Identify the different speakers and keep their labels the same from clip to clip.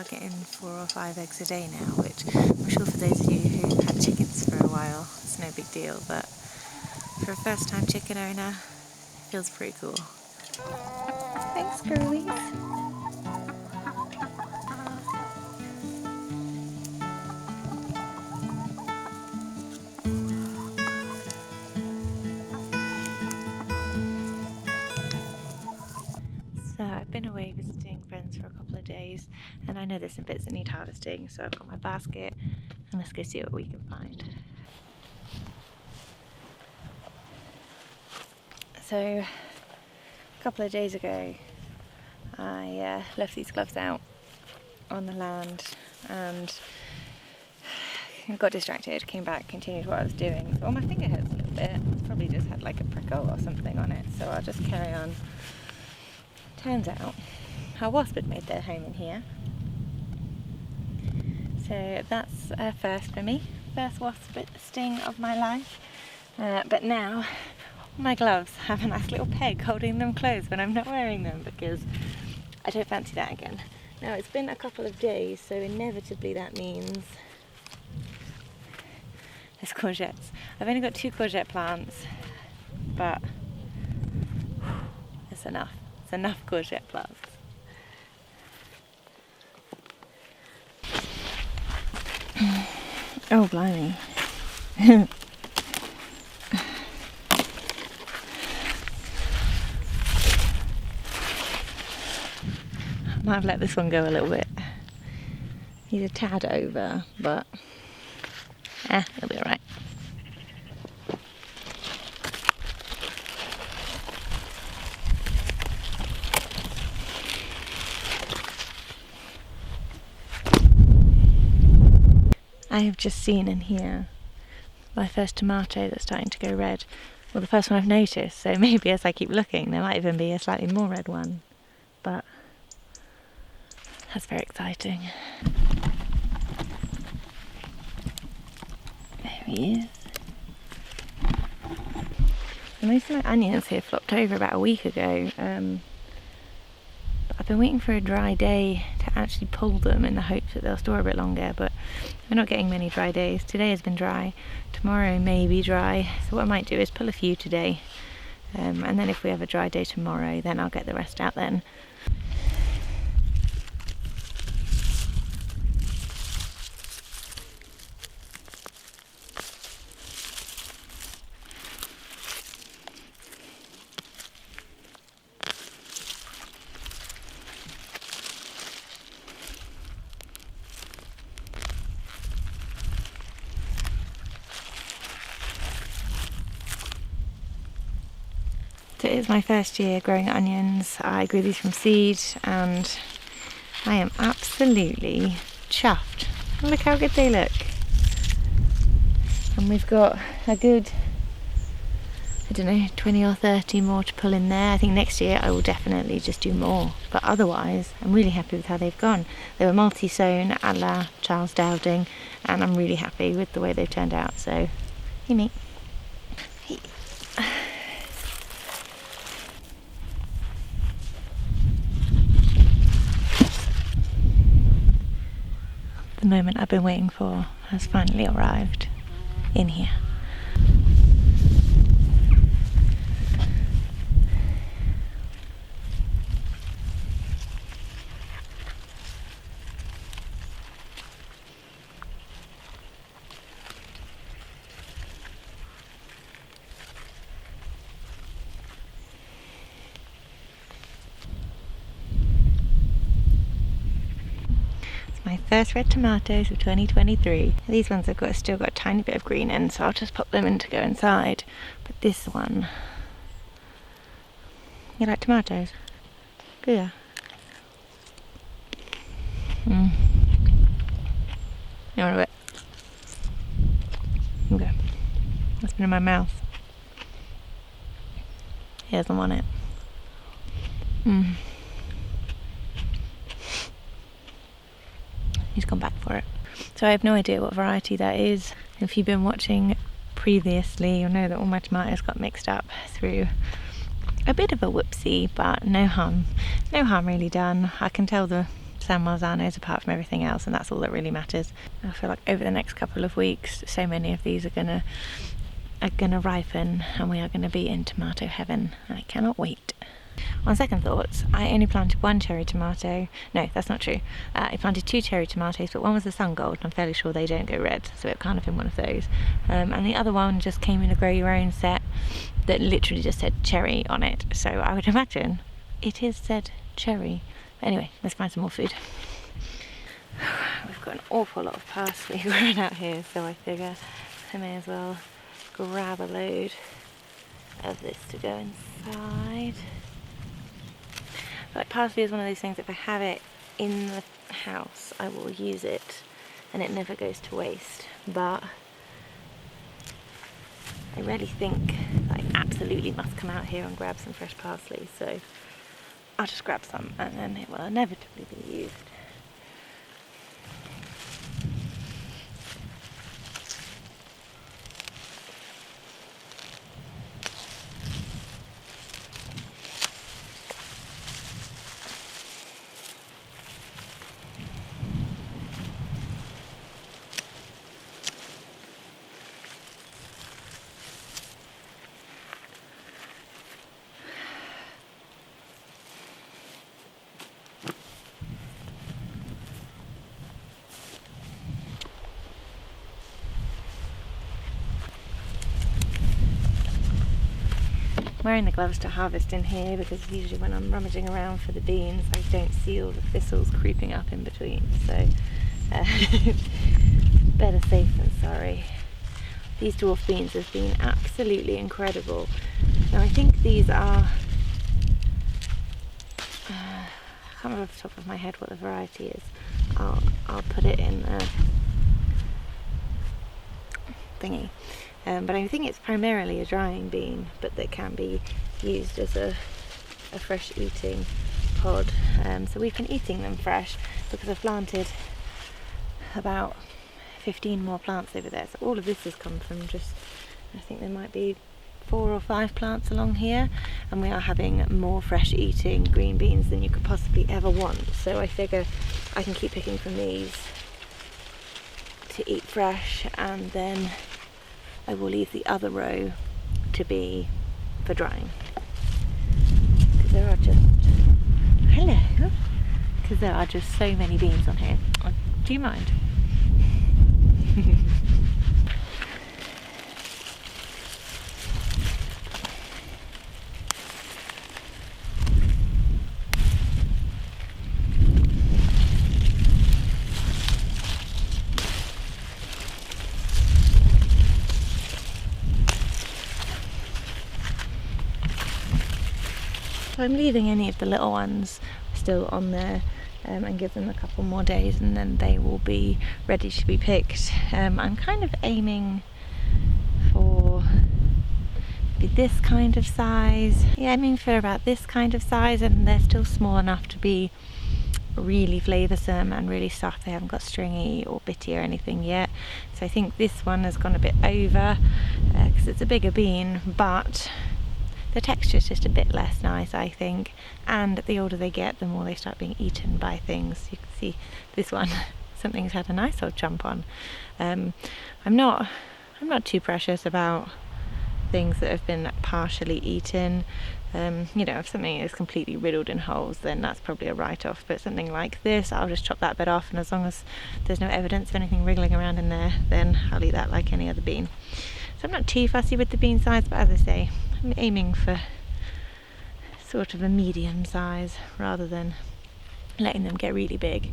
Speaker 1: are getting 4 or 5 eggs a day now, which I'm sure for those of you who've had chickens for a while, it's no big deal, but for a first time chicken owner, it feels pretty cool. Thanks, girlies. So I've been away visiting friends for a couple of days, and I know there's some bits that need harvesting, so I've got my basket, and let's go see what we can find. So a couple of days ago I left these gloves out on the land and got distracted, came back, continued what I was doing. So my finger hurts a little bit. It's probably just had like a prickle or something on it, so I'll just carry on. Turns out a wasp had made their home in here. So that's a first for me. First wasp sting of my life. But now my gloves have a nice little peg holding them closed when I'm not wearing them, because I don't fancy that again. Now it's been a couple of days, so inevitably that means there's courgettes. I've only got 2 courgette plants, but it's enough. It's enough courgette plants. Oh, blimey. Might have let this one go a little bit. He's a tad over, but it'll be alright. I have just seen in here my first tomato that's starting to go red. Well, the first one I've noticed, so maybe as I keep looking there might even be a slightly more red one, but that's very exciting. There he is. So most of my onions here flopped over about a week ago, but I've been waiting for a dry day to actually pull them in the hopes that they'll store a bit longer, but we're not getting many dry days. Today has been dry, tomorrow may be dry, so what I might do is pull a few today, and then if we have a dry day tomorrow, then I'll get the rest out then. So it is my first year growing onions. I grew these from seed and I am absolutely chuffed. Look how good they look. And we've got a good, 20 or 30 more to pull in there. I think next year I will definitely just do more. But otherwise, I'm really happy with how they've gone. They were multi-sown a la Charles Dowding, and I'm really happy with the way they've turned out. So, hey mate. Hey. The moment I've been waiting for has finally arrived in here. My first red tomatoes of 2023. These ones have still got a tiny bit of green in, so I'll just pop them in to go inside. But this one, you like tomatoes? Yeah. You want a bit? Okay. That's been in my mouth. He doesn't want it. He's gone back for it. So I have no idea what variety that is. If you've been watching previously, you'll know that all my tomatoes got mixed up through a bit of a whoopsie, but no harm really done. I can tell the San Marzanos apart from everything else, and that's all that really matters. I feel like over the next couple of weeks, so many of these are gonna ripen, and we are gonna be in tomato heaven. I cannot wait. On second thoughts, I only planted one cherry tomato. No, that's not true. I planted 2 cherry tomatoes, but one was a sun gold, and I'm fairly sure they don't go red, so it kind of in one of those. And the other one just came in a grow your own set that literally just said cherry on it. So I would imagine it is said cherry. But anyway, let's find some more food. We've got an awful lot of parsley growing out here, so I figure I may as well grab a load of this to go inside. Like, parsley is one of those things, if I have it in the house, I will use it and it never goes to waste. But I really think that I absolutely must come out here and grab some fresh parsley, so I'll just grab some and then it will inevitably be used. Wearing the gloves to harvest in here because usually when I'm rummaging around for the beans I don't see all the thistles creeping up in between, so better safe than sorry. These dwarf beans have been absolutely incredible. Now I think these are, I can't remember off the top of my head what the variety is. I'll put it in a thingy. But I think it's primarily a drying bean, but that can be used as a fresh eating pod. So we've been eating them fresh because I've planted about 15 more plants over there. So all of this has come from just, I think there might be 4 or 5 plants along here, and we are having more fresh eating green beans than you could possibly ever want. So I figure I can keep picking from these to eat fresh, and then I will leave the other row to be for drying. Because there are just, hello, because there are just so many beans on here. Do you mind? So I'm leaving any of the little ones still on there and give them a couple more days and then they will be ready to be picked. I'm kind of aiming for maybe this kind of size. Yeah, aiming for about this kind of size, and they're still small enough to be really flavoursome and really soft. They haven't got stringy or bitty or anything yet. So I think this one has gone a bit over because it's a bigger bean, but the texture is just a bit less nice, I think, and the older they get, the more they start being eaten by things. You can see this one, something's had a nice old jump on. I'm not too precious about things that have been partially eaten. You know, if something is completely riddled in holes, then that's probably a write-off, but something like this, I'll just chop that bit off, and as long as there's no evidence of anything wriggling around in there, then I'll eat that like any other bean. So I'm not too fussy with the bean size, but as I say, I'm aiming for sort of a medium size rather than letting them get really big.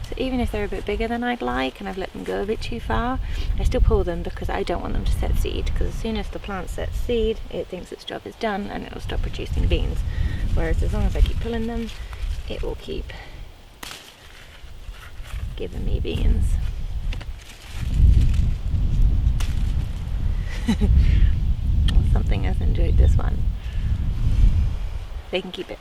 Speaker 1: So even if they're a bit bigger than I'd like and I've let them go a bit too far, I still pull them because I don't want them to set seed, because as soon as the plant sets seed, it thinks its job is done and it will stop producing beans. Whereas as long as I keep pulling them, it will keep giving me beans. Well, something has enjoyed this one. They can keep it.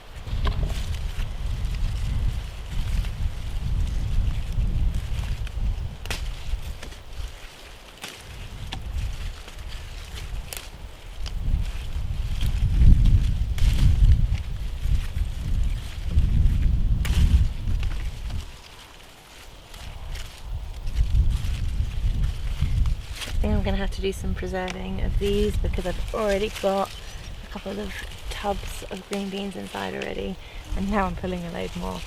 Speaker 1: have to do some preserving of these because I've already got a couple of tubs of green beans inside already, and now I'm pulling a load more.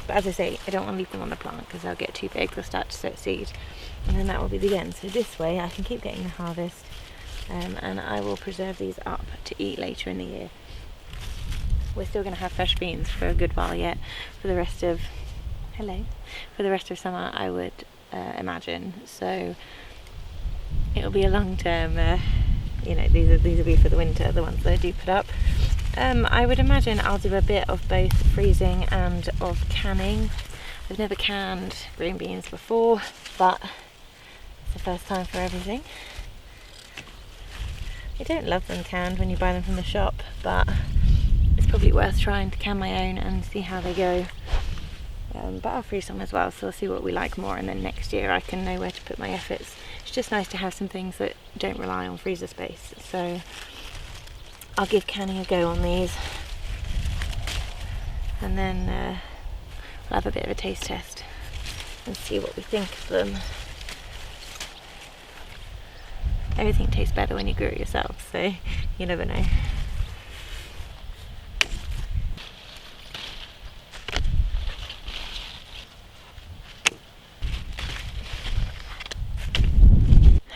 Speaker 1: But as I say, I don't want to leave them on the plant because they'll get too big, they'll start to sow seed, and then that will be the end. So this way I can keep getting the harvest, and I will preserve these up to eat later in the year. We're still going to have fresh beans for a good while yet, for the rest of summer, I would imagine. So it'll be a long term, these will be for the winter, the ones that I do put up. I would imagine I'll do a bit of both freezing and of canning. I've never canned green beans before, but it's the first time for everything. I don't love them canned when you buy them from the shop, but it's probably worth trying to can my own and see how they go. But I'll freeze some as well, so I'll see what we like more, and then next year I can know where to put my efforts. It's just nice to have some things that don't rely on freezer space, so I'll give canning a go on these, and then we'll have a bit of a taste test and see what we think of them. Everything tastes better when you grow it yourself, so you never know.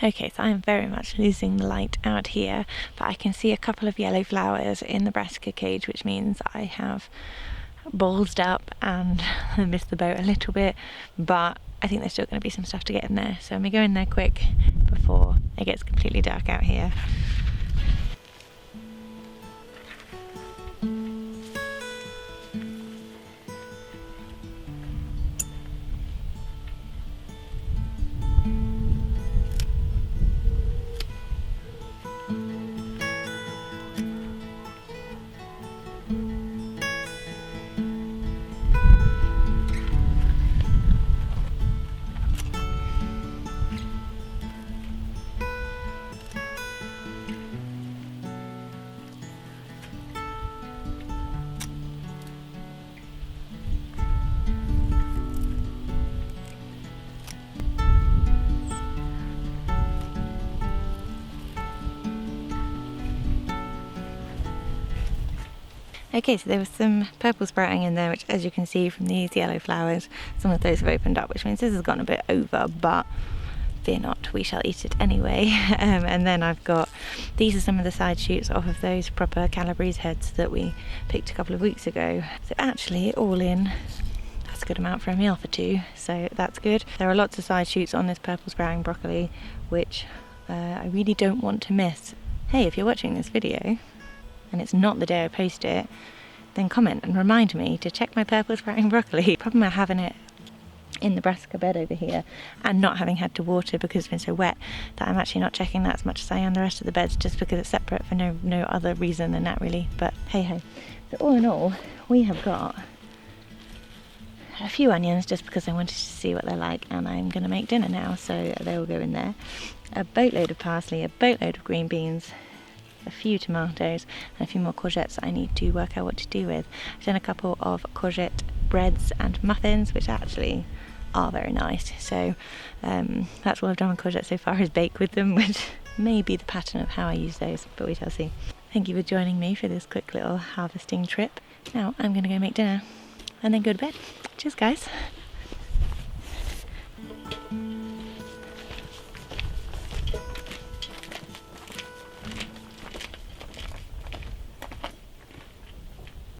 Speaker 1: Okay, so I'm very much losing the light out here, but I can see a couple of yellow flowers in the brassica cage, which means I have ballsed up and missed the boat a little bit, but I think there's still going to be some stuff to get in there, so I'm going to go in there quick before it gets completely dark out here. Okay, so there was some purple sprouting in there, which, as you can see from these yellow flowers, some of those have opened up, which means this has gone a bit over, but fear not, we shall eat it anyway. And then I've got, these are some of the side shoots off of those proper Calabrese heads that we picked a couple of weeks ago. So actually, all in, that's a good amount for a meal for two, so that's good. There are lots of side shoots on this purple sprouting broccoli, which I really don't want to miss. Hey, if you're watching this video, and it's not the day I post it, then comment and remind me to check my purple sprouting broccoli. Problem of having it in the brassica bed over here and not having had to water because it's been so wet that I'm actually not checking that as much as I am the rest of the beds, just because it's separate for no other reason than that really. But hey ho. So all in all, we have got a few onions just because I wanted to see what they're like, and I'm going to make dinner now, so they will go in there. A boatload of parsley, a boatload of green beans, a few tomatoes, and a few more courgettes I need to work out what to do with. I've done a couple of courgette breads and muffins, which actually are very nice, so that's all I've done with courgettes so far, is bake with them, which may be the pattern of how I use those, but we shall see. Thank you for joining me for this quick little harvesting trip. Now I'm going to go make dinner and then go to bed. Cheers guys.